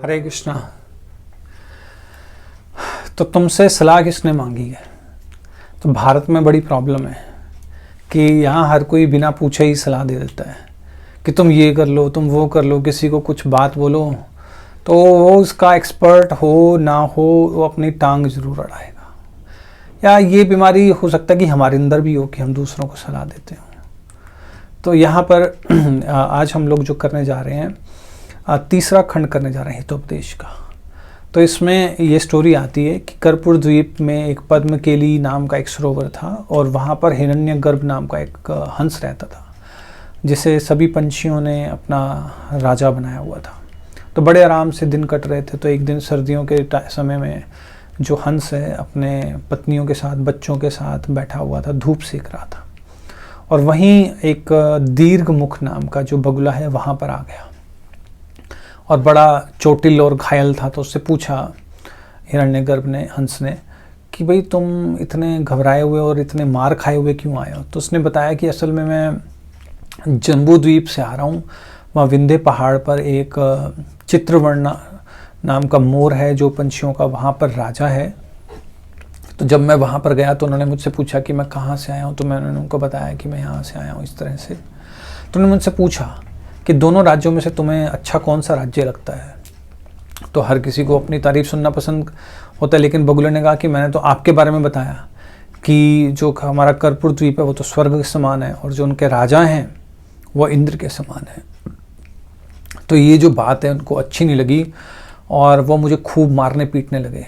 हरे कृष्णा। तो तुमसे सलाह किसने मांगी है? तो भारत में बड़ी प्रॉब्लम है कि यहाँ हर कोई बिना पूछे ही सलाह दे देता है कि तुम ये कर लो, तुम वो कर लो। किसी को कुछ बात बोलो तो वो उसका एक्सपर्ट हो ना हो, वो अपनी टांग ज़रूर अड़ाएगा। या ये बीमारी हो सकता है कि हमारे अंदर भी हो कि हम दूसरों को सलाह देते हो। तो यहाँ पर आज हम लोग जो करने जा रहे हैं, तीसरा खंड करने जा रहे हैं हितोपदेश का। तो इसमें ये स्टोरी आती है कि कर्पूर द्वीप में एक पद्मकेली नाम का एक सरोवर था और वहाँ पर हिरण्यगर्भ नाम का एक हंस रहता था, जिसे सभी पंछियों ने अपना राजा बनाया हुआ था। तो बड़े आराम से दिन कट रहे थे। तो एक दिन सर्दियों के समय में जो हंस है अपने पत्नियों के साथ, बच्चों के साथ बैठा हुआ था, धूप सेक रहा था। और वहीं एक दीर्घमुख नाम का जो बगुला है वहाँ पर आ गया और बड़ा चोटिल और घायल था। तो उससे पूछा हिरण्यगर्भ ने, हंस ने, कि भाई तुम इतने घबराए हुए और इतने मार खाए हुए क्यों आए हो? तो उसने बताया कि असल में मैं जम्बू द्वीप से आ रहा हूँ। वहाँ विंध्य पहाड़ पर एक चित्रवर्ण नाम का मोर है जो पंछियों का वहाँ पर राजा है। तो जब मैं वहाँ पर गया तो उन्होंने मुझसे पूछा कि मैं कहाँ से आया हूँ। तो मैंने उनको बताया कि मैं यहाँ से आया हूँ इस तरह से। तो उन्होंने मुझसे पूछा कि दोनों राज्यों में से तुम्हें अच्छा कौन सा राज्य लगता है? तो हर किसी को अपनी तारीफ सुनना पसंद होता है, लेकिन बगुले ने कहा कि मैंने तो आपके बारे में बताया कि जो हमारा कर्पूर द्वीप है वो तो स्वर्ग के समान है और जो उनके राजा हैं वो इंद्र के समान है। तो ये जो बात है उनको अच्छी नहीं लगी और वो मुझे खूब मारने पीटने लगे।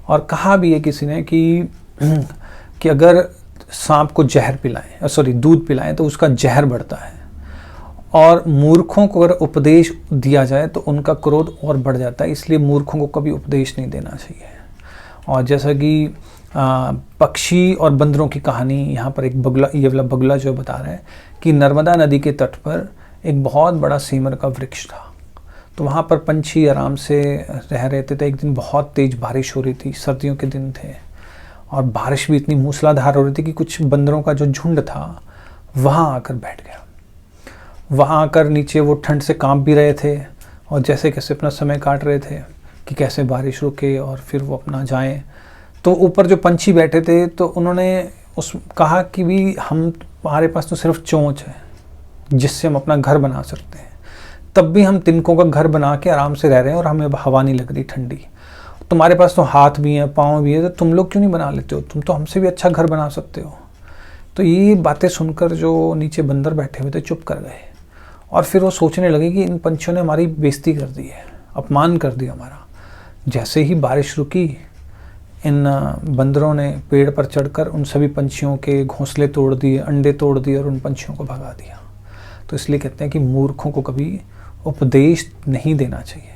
और कहा भी है किसी ने कि अगर सांप को जहर पिलाएं, दूध पिलाएं तो उसका जहर बढ़ता है, और मूर्खों को अगर उपदेश दिया जाए तो उनका क्रोध और बढ़ जाता है। इसलिए मूर्खों को कभी उपदेश नहीं देना चाहिए। और जैसा कि पक्षी और बंदरों की कहानी, यहाँ पर एक बगुला, ये वाला बगुला जो बता रहा है कि नर्मदा नदी के तट पर एक बहुत बड़ा सेमर का वृक्ष था। तो वहाँ पर पंछी आराम से रह रहे थे। एक दिन बहुत तेज़ बारिश हो रही थी, सर्दियों के दिन थे, और बारिश भी इतनी मूसलाधार हो रही थी कि कुछ बंदरों का जो झुंड था वहाँ आकर बैठ गया। वहाँ आकर नीचे वो ठंड से कांप भी रहे थे और जैसे कैसे अपना समय काट रहे थे कि कैसे बारिश रुके और फिर वो अपना जाएं। तो ऊपर जो पंछी बैठे थे तो उन्होंने कहा कि भी हमारे पास तो सिर्फ चोंच है जिससे हम अपना घर बना सकते हैं, तब भी हम तिनकों का घर बना के आराम से रह रहे हैं और हमें हवा नहीं लग रही ठंडी। तुम्हारे पास तो हाथ भी हैं, पाँव भी है, तो तुम लोग क्यों नहीं बना लेते हो? तुम तो हमसे भी अच्छा घर बना सकते हो। तो ये बातें सुनकर जो नीचे बंदर बैठे हुए थे चुप कर गए और फिर वो सोचने लगे कि इन पंछियों ने हमारी बेइज्जती कर दी है, अपमान कर दिया हमारा। जैसे ही बारिश रुकी, इन बंदरों ने पेड़ पर चढ़कर उन सभी पंछियों के घोंसले तोड़ दिए, अंडे तोड़ दिए और उन पंछियों को भगा दिया। तो इसलिए कहते हैं कि मूर्खों को कभी उपदेश नहीं देना चाहिए।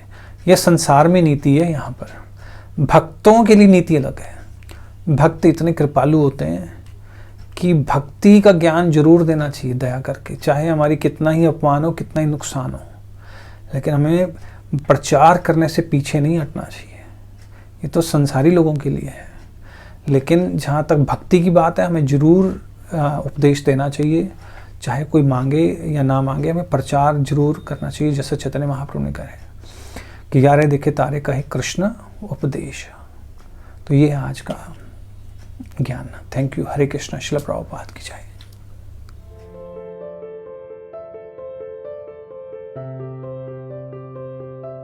यह संसार में नीति है। यहाँ पर भक्तों के लिए नीति अलग है। भक्त इतने कृपालु होते हैं कि भक्ति का ज्ञान जरूर देना चाहिए दया करके, चाहे हमारी कितना ही अपमान हो, कितना ही नुकसान हो, लेकिन हमें प्रचार करने से पीछे नहीं हटना चाहिए। ये तो संसारी लोगों के लिए है, लेकिन जहाँ तक भक्ति की बात है हमें जरूर उपदेश देना चाहिए, चाहे कोई मांगे या ना मांगे, हमें प्रचार जरूर करना चाहिए। जैसे चैतन्य महाप्रभु ने कहा कि यारे देखे तारे कहे कृष्ण उपदेश। तो ये है आज का ज्ञान। Thank you. हरे कृष्ण। श्रील प्रभुपाद की जय।